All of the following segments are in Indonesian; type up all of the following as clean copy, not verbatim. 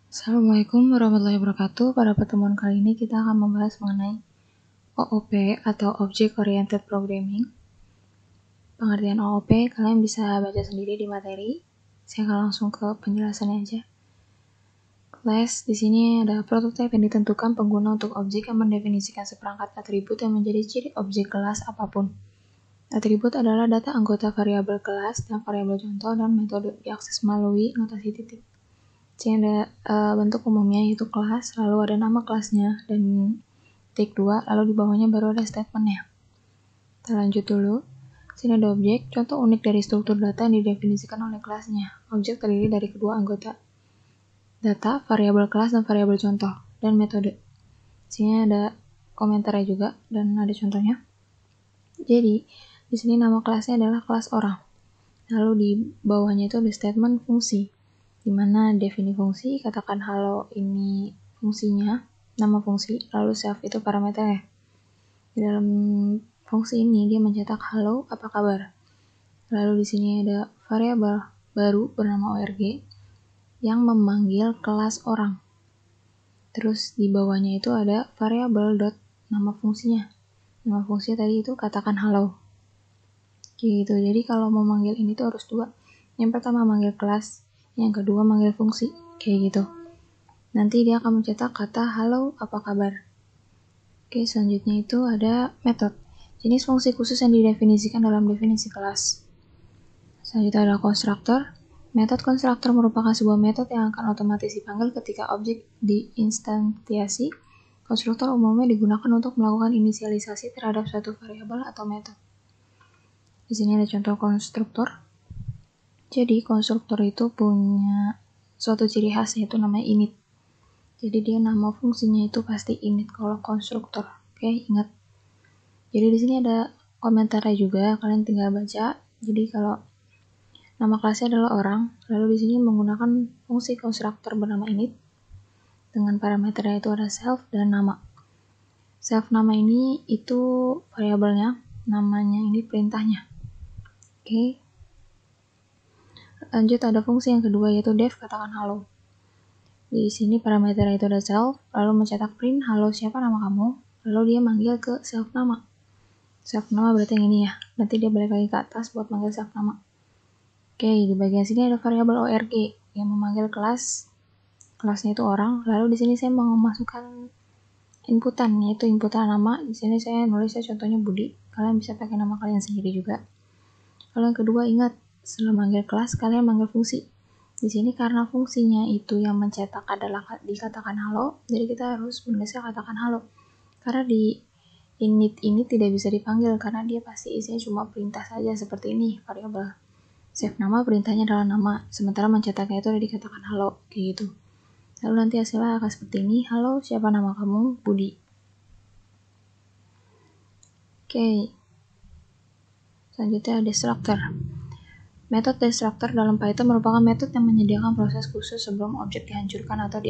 Assalamualaikum warahmatullahi wabarakatuh. Pada pertemuan kali ini kita akan membahas mengenai OOP atau Object Oriented Programming. Pengertian OOP kalian bisa baca sendiri di materi. Saya akan langsung ke penjelasannya aja. Class di sini ada prototipe yang ditentukan pengguna untuk objek yang mendefinisikan seperangkat atribut yang menjadi ciri objek kelas apapun. Atribut adalah data anggota variabel kelas dan variabel contoh dan metode diakses melalui notasi titik. Sini ada bentuk umumnya yaitu kelas, lalu ada nama kelasnya dan titik 2, lalu di bawahnya baru ada statementnya. Kita lanjut dulu. Sini ada objek, contoh unik dari struktur data yang didefinisikan oleh kelasnya. Objek terdiri dari kedua anggota data, variabel kelas dan variabel contoh, dan metode. Sini ada komentarnya juga dan ada contohnya. Jadi di sini nama kelasnya adalah kelas orang. Lalu di bawahnya itu ada statement fungsi, di mana defini fungsi, katakan halo ini fungsinya, nama fungsi, lalu self itu parameternya. Di dalam fungsi ini dia mencetak halo, apa kabar. Lalu di sini ada variabel baru bernama org yang memanggil kelas orang. Terus di bawahnya itu ada variabel dot nama fungsinya. Nama fungsi tadi itu katakan halo. Gitu. Jadi kalau mau manggil ini tuh harus dua. Yang pertama manggil kelas, yang kedua manggil fungsi, kayak gitu. Nanti dia akan mencetak kata halo, apa kabar. Oke, selanjutnya itu ada metode. Jenis fungsi khusus yang didefinisikan dalam definisi kelas. Selanjutnya ada konstruktor. Metode konstruktor merupakan sebuah metode yang akan otomatis dipanggil ketika objek diinstansiasi. Konstruktor umumnya digunakan untuk melakukan inisialisasi terhadap suatu variabel atau metode. Di sini ada contoh konstruktor. Jadi konstruktor itu punya suatu ciri khas yaitu namanya init. Jadi dia nama fungsinya itu pasti init kalau konstruktor. Oke, ingat. Jadi di sini ada komentarnya juga, kalian tinggal baca. Jadi kalau nama kelasnya adalah orang, lalu di sini menggunakan fungsi konstruktor bernama init dengan parameternya itu ada self dan nama. Self nama ini itu variabelnya, namanya ini perintahnya. Oke. Lanjut ada fungsi yang kedua yaitu def katakan halo. Di sini parameternya itu ada self, lalu mencetak print halo siapa nama kamu, lalu dia manggil ke self nama. Self nama berarti yang ini ya. Nanti dia balik lagi ke atas buat manggil self nama. Oke, di bagian sini ada variabel org yang memanggil kelas. Kelasnya itu orang. Lalu di sini saya mau memasukkan inputan yaitu inputan nama. Di sini saya nulisnya contohnya Budi. Kalian bisa pakai nama kalian sendiri juga. Lalu yang kedua ingat, setelah manggil kelas kalian manggil fungsi. Di sini karena fungsinya itu yang mencetak adalah dikatakan halo, jadi kita harus menulisnya katakan halo. Karena di init ini tidak bisa dipanggil karena dia pasti isinya cuma perintah saja seperti ini, variabel. Save nama perintahnya adalah nama, sementara mencetaknya itu udah dikatakan halo, kayak gitu. Lalu nanti hasilnya akan seperti ini, halo siapa nama kamu? Budi. Oke. Selanjutnya destructor. Metode destructor dalam Python merupakan metode yang menyediakan proses khusus sebelum objek dihancurkan atau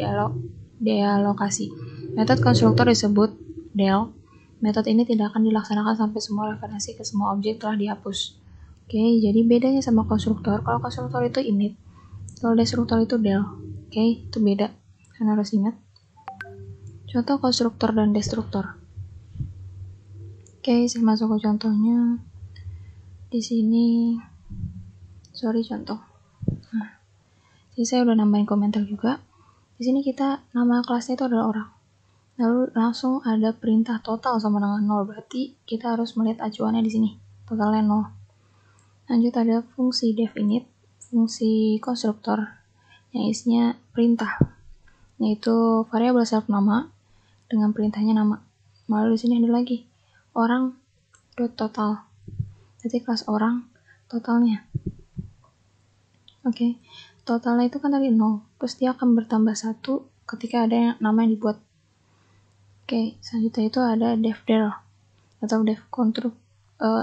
dialokasi. Metode konstruktor disebut del. Metode ini tidak akan dilaksanakan sampai semua referensi ke semua objek telah dihapus. Oke, jadi bedanya sama konstruktor, kalau konstruktor itu init, kalau destruktor itu del. Oke, itu beda. Kalian harus ingat. Contoh konstruktor dan destruktor. Oke, saya masuk ke contohnya. Di sini contoh. Nah, jadi saya udah nambahin komentar juga. Di sini kita nama kelasnya itu adalah orang. Lalu langsung ada perintah total sama dengan 0, berarti kita harus melihat acuannya di sini. Totalnya 0. Lanjut ada fungsi definite, fungsi konstruktor yang isinya perintah, yaitu variabel self nama dengan perintahnya nama. Lalu di sini ada lagi orang dot total. Jadi kelas orang totalnya. Oke. Totalnya itu kan tadi 0, terus dia akan bertambah 1 ketika ada nama yang dibuat. Oke, selanjutnya itu ada defdel atau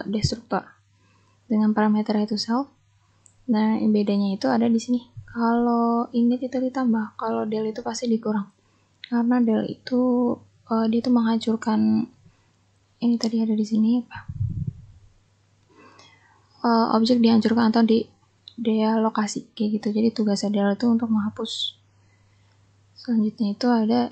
destruktor dengan parameter itu self. Nah, bedanya itu ada di sini. Kalau init itu ditambah, kalau del itu pasti dikurang. Karena del itu dia itu menghancurkan ini tadi ada di sini apa? Objek dihancurkan atau dialokasi kayak gitu. Jadi tugasnya del itu untuk menghapus Selanjutnya itu ada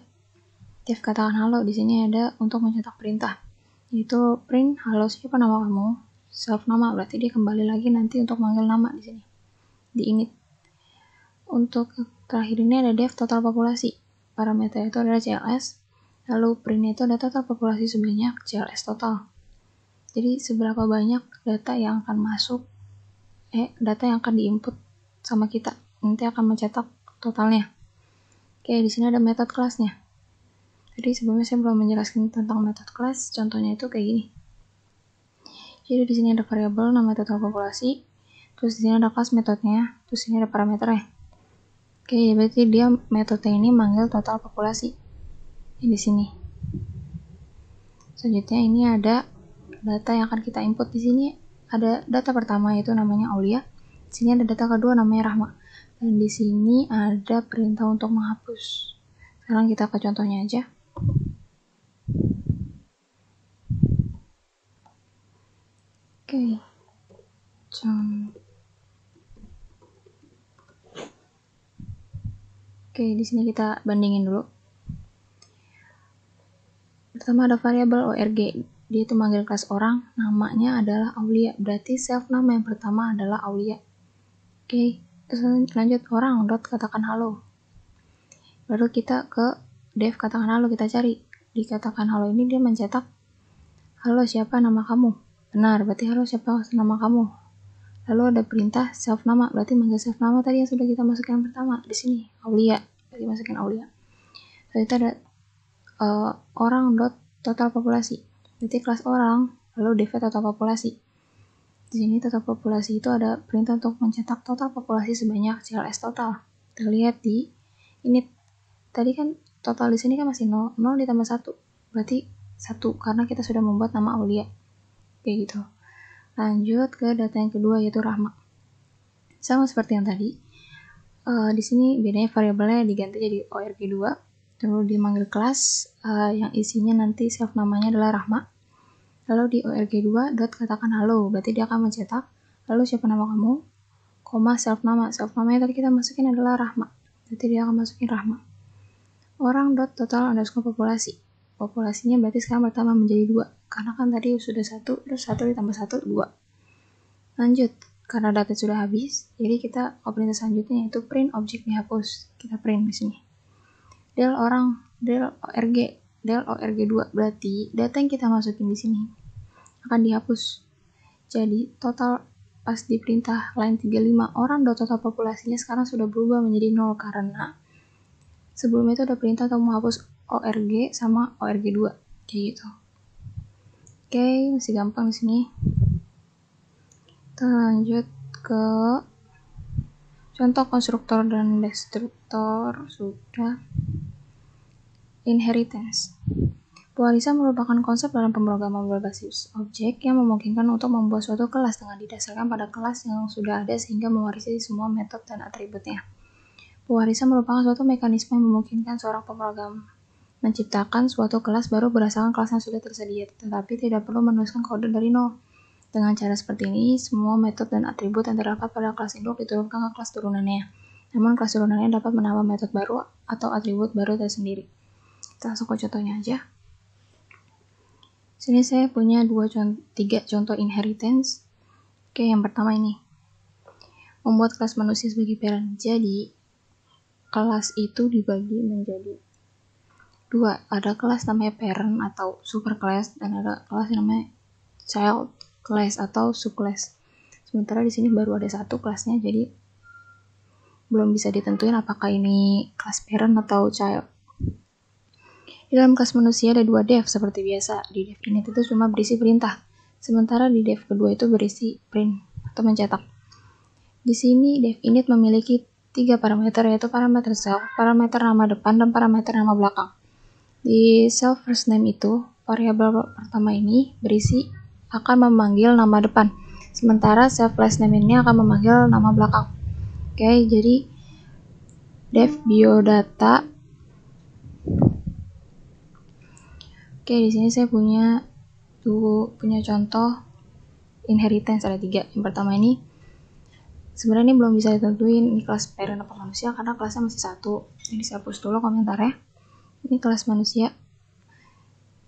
dev katakan halo. Di sini ada untuk mencetak perintah, yaitu print halo siapa nama kamu, self nama, berarti dia kembali lagi nanti untuk manggil nama di sini di init. Untuk terakhir ini ada dev total populasi. Parameter itu adalah CLS, lalu print itu ada total populasi sebanyak CLS total. Jadi seberapa banyak data yang akan masuk, data yang akan diinput sama kita, nanti akan mencetak totalnya. Oke, di sini ada metode kelasnya. Jadi sebelumnya saya belum menjelaskan tentang metode kelas. Contohnya itu kayak gini. Jadi di sini ada variabel nama total populasi, terus di sini ada kelas metodenya, terus ini ada parameternya. Oke, berarti dia metode ini manggil total populasi. Di sini. Selanjutnya ini ada data yang akan kita input. Di sini ada data pertama yaitu namanya Aulia. Di sini ada data kedua namanya Rahma. Dan di sini ada perintah untuk menghapus. Sekarang kita ke contohnya aja. Oke, di sini kita bandingin dulu. Pertama ada variabel org. Dia itu manggil kelas orang, namanya adalah Aulia. Berarti self nama yang pertama adalah Aulia. Oke, terus lanjut orang dot katakan halo. Baru kita ke dev katakan halo, kita cari. Di katakan halo ini dia mencetak halo siapa nama kamu. Benar, berarti halo siapa nama kamu. Lalu ada perintah self nama, berarti manggil self nama tadi yang sudah kita masukkan pertama di sini, Aulia. Berarti masukin Aulia. Lalu itu ada orang dot total populasi. Berarti kelas orang, lalu dev total populasi. Di sini total populasi itu ada perintah untuk mencetak total populasi sebanyak CLS total. Terlihat di ini. Tadi kan total di sini kan masih 0 ditambah 1. Berarti 1 karena kita sudah membuat nama Aulia. Kayak gitu. Lanjut ke data yang kedua yaitu Rahma. Sama seperti yang tadi. Di sini bedanya variabelnya diganti jadi org2. Lalu dimanggil kelas yang isinya nanti self namanya adalah Rahma. Lalu di org2 dot katakan halo. Berarti dia akan mencetak lalu siapa nama kamu, koma self nama. Self namanya tadi kita masukin adalah Rahma. Berarti dia akan masukin Rahma. Orang dot total underscore populasi. Populasinya berarti sekarang bertambah menjadi 2. Karena kan tadi sudah 1, terus 1 ditambah 1, 2. Lanjut, karena data sudah habis, jadi kita operasi selanjutnya yaitu print objek dihapus. Kita print di sini. Del orang, del org2, berarti data yang kita masukin di sini akan dihapus. Jadi total pas diperintah line 35 orang dot total populasinya sekarang sudah berubah menjadi 0 karena sebelumnya itu ada perintah untuk menghapus org sama org2 kayak gitu. Oke, masih gampang di sini. Kita lanjut ke contoh konstruktor dan destruktor. Sudah. Inheritance. Pewarisan merupakan konsep dalam pemrograman berbasis objek yang memungkinkan untuk membuat suatu kelas dengan didasarkan pada kelas yang sudah ada sehingga mewarisi semua metode dan atributnya. Pewarisan merupakan suatu mekanisme yang memungkinkan seorang pemrogram menciptakan suatu kelas baru berdasarkan kelas yang sudah tersedia, tetapi tidak perlu menuliskan kode dari nol. Dengan cara seperti ini, semua metode dan atribut yang terdapat pada kelas induk diturunkan ke kelas turunannya. Namun kelas turunannya dapat menambah metode baru atau atribut baru tersendiri. Kita langsung ke contohnya aja. Sini saya punya 3 contoh inheritance. Oke, yang pertama ini. Membuat kelas manusia sebagai parent. Jadi, kelas itu dibagi menjadi 2. Ada kelas namanya parent atau super class dan ada kelas namanya child class atau subclass. Sementara di sini baru ada 1 kelasnya, jadi belum bisa ditentuin apakah ini kelas parent atau child. Di dalam kelas manusia ada 2 dev seperti biasa. Di dev init itu cuma berisi perintah, sementara di dev kedua itu berisi print atau mencetak. Di sini dev init memiliki 3 parameter yaitu parameter self, parameter nama depan, dan parameter nama belakang. Di self first name itu, variabel pertama ini berisi akan memanggil nama depan, sementara self last name ini akan memanggil nama belakang. Oke, jadi dev biodata. Oke, di sini saya punya contoh inheritance ada 3. Yang pertama ini Sebenarnya ini belum bisa ditentuin ini kelas parent apa manusia karena kelasnya masih 1. Jadi saya hapus dulu komentarnya. Ini kelas manusia.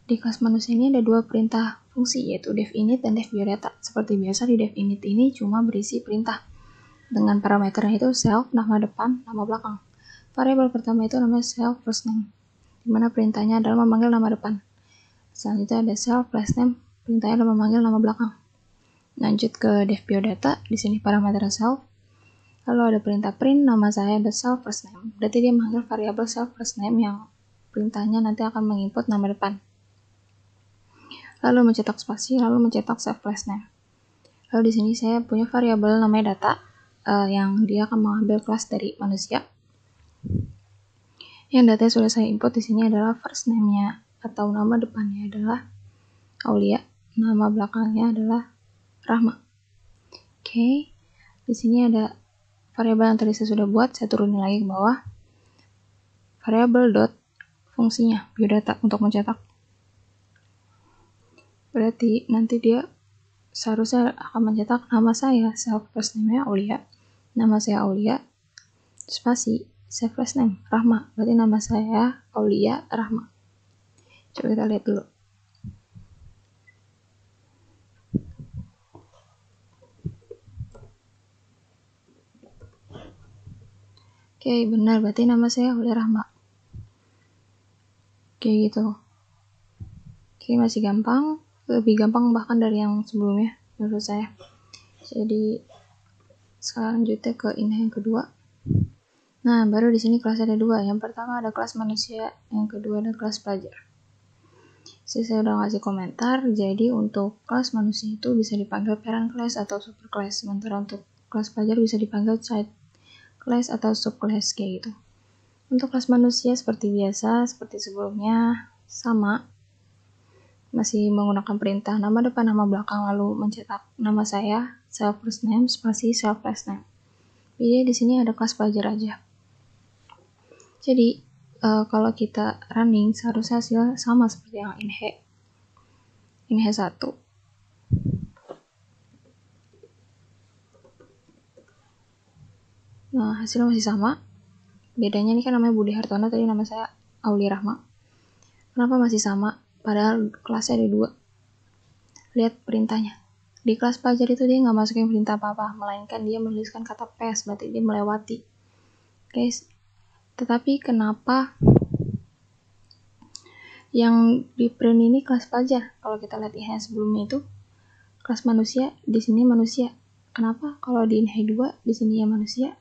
Di kelas manusia ini ada 2 perintah fungsi, yaitu definite dan defBiodata. Seperti biasa di definite ini cuma berisi perintah dengan parameternya itu self, nama depan, nama belakang. Variabel pertama itu namanya self first name, dimana perintahnya adalah memanggil nama depan. Selanjutnya ada self last name, perintahnya adalah memanggil nama belakang. Lanjut ke defBiodata, di sini parameter self. Lalu ada perintah print, nama saya ada self first name. Berarti dia memanggil variabel self first name yang perintahnya nanti akan menginput nama depan. Lalu mencetak spasi, lalu mencetak self last name. Lalu di sini saya punya variabel namanya data, yang dia akan mengambil kelas dari manusia. Yang data sudah saya input di sini adalah first name-nya atau nama depannya adalah Aulia, nama belakangnya adalah Rahma. Oke, di sini ada variabel yang tadi saya sudah buat, saya turunin lagi ke bawah. Variabel dot fungsinya biodata untuk mencetak. Berarti nanti dia seharusnya akan mencetak nama saya, self first name-nya Aulia, nama saya Aulia, spasi, self last name, Rahma. Berarti nama saya Aulia Rahma. Coba kita lihat dulu. Oke, benar. Berarti nama saya Aulia Rahma. Oke, gitu. Oke, masih gampang. Lebih gampang bahkan dari yang sebelumnya, menurut saya. Jadi, selanjutnya ke ini yang kedua. Nah, baru di sini kelas ada 2. Yang pertama ada kelas manusia, yang kedua ada kelas pelajar. Saya udah ngasih komentar, jadi untuk kelas manusia itu bisa dipanggil parent class atau super class, sementara untuk kelas pelajar bisa dipanggil child class atau subclass kayak gitu. Untuk kelas manusia seperti biasa, seperti sebelumnya, sama, masih menggunakan perintah nama depan, nama belakang, lalu mencetak nama saya, self first name, spasi, self last name. Jadi di sini ada kelas pelajar aja. Jadi kalau kita running seharusnya hasil sama seperti yang inhe 1. Nah, hasilnya masih sama. Bedanya ini kan namanya Budi Hartono, tadi nama saya Aulia Rahma. Kenapa masih sama? Padahal kelasnya ada 2. Lihat perintahnya. Di kelas pelajar itu dia nggak masukin perintah apa-apa, melainkan dia menuliskan kata pass, berarti dia melewati. Guys, tetapi kenapa yang di print ini kelas pelajar? Kalau kita lihat yang sebelumnya itu kelas manusia, di sini manusia. Kenapa kalau di inhe 2 di sini ya manusia,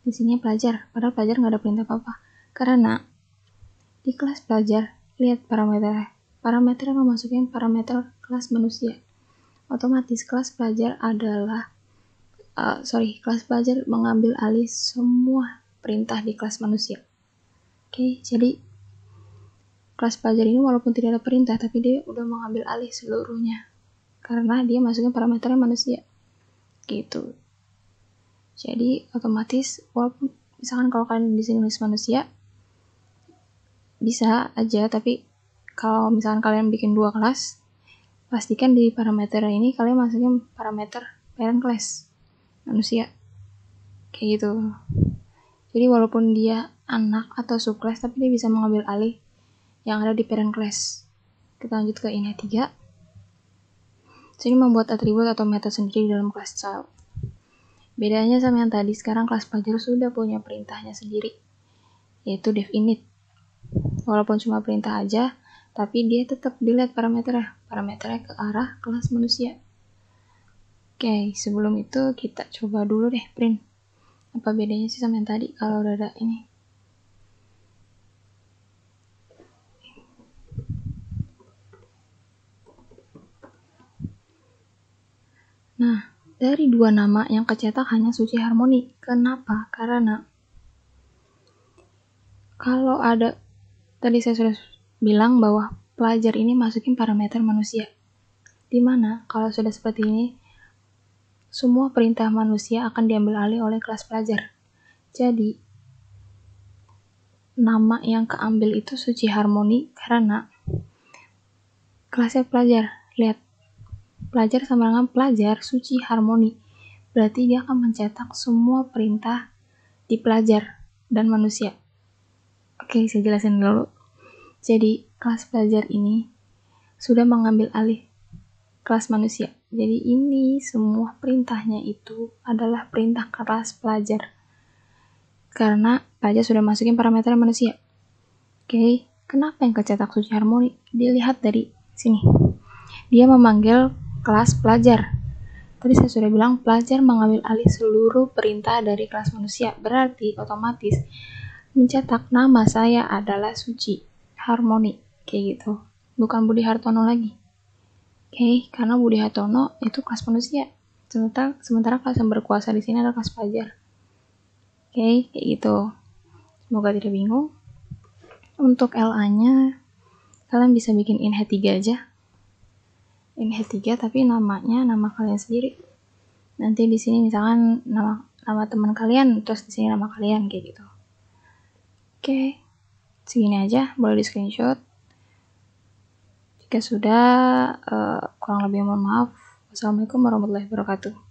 di sini pelajar, padahal pelajar nggak ada perintah apa-apa? Karena di kelas pelajar, lihat parameternya memasukin parameter kelas manusia. Otomatis kelas pelajar adalah kelas pelajar mengambil alih semua perintah di kelas manusia. Oke, jadi kelas pelajar ini walaupun tidak ada perintah, tapi dia udah mengambil alih seluruhnya karena dia masukin parameternya manusia. Gitu. Jadi otomatis walaupun misalkan kalau kalian di sini nulis manusia bisa aja, tapi kalau misalkan kalian bikin 2 kelas, pastikan di parameter ini kalian masukin parameter parent class manusia. Kayak gitu. Jadi walaupun dia anak atau subclass, tapi dia bisa mengambil alih yang ada di parent class. Kita lanjut ke inhe 3. Sini membuat atribut atau method sendiri dalam kelas child. Bedanya sama yang tadi, sekarang kelas pelajar sudah punya perintahnya sendiri, yaitu definite. Walaupun cuma perintah aja, tapi dia tetap dilihat parameternya ke arah kelas manusia. Oke, sebelum itu kita coba dulu deh print. Apa bedanya sih sama yang tadi kalau udah ada ini? Nah, dari 2 nama yang kecetak hanya Suci Harmoni. Kenapa? Karena kalau ada, tadi saya sudah bilang bahwa pelajar ini masukin parameter manusia. Dimana kalau sudah seperti ini, semua perintah manusia akan diambil alih oleh kelas pelajar. Jadi, nama yang keambil itu Suci Harmoni karena kelasnya pelajar. Lihat, pelajar sama dengan pelajar, Suci Harmoni. berarti dia akan mencetak semua perintah di pelajar dan manusia. Oke, saya jelasin dulu. Jadi, kelas pelajar ini sudah mengambil alih kelas manusia. Jadi ini semua perintahnya itu adalah perintah kelas pelajar. Karena pelajar sudah masukin parameter manusia. Oke, kenapa yang kecetak suci harmoni? Dilihat dari sini. Dia memanggil kelas pelajar. Tadi saya sudah bilang pelajar mengambil alih seluruh perintah dari kelas manusia. Berarti otomatis mencetak nama saya adalah Suci Harmoni. Kayak gitu. Bukan Budi Hartono lagi. Oke, karena Budi Hartono itu kelas manusia. Sementara kelas yang berkuasa di sini adalah kelas pelajar. Oke, kayak gitu. Semoga tidak bingung. Untuk LA-nya, kalian bisa bikin inhead 3 aja. Inhead 3 tapi namanya nama kalian sendiri. Nanti di sini misalkan nama teman kalian, terus di sini nama kalian kayak gitu. Oke, segini aja, boleh di screenshot. Jika sudah, kurang lebih mohon maaf. Wassalamualaikum warahmatullahi wabarakatuh.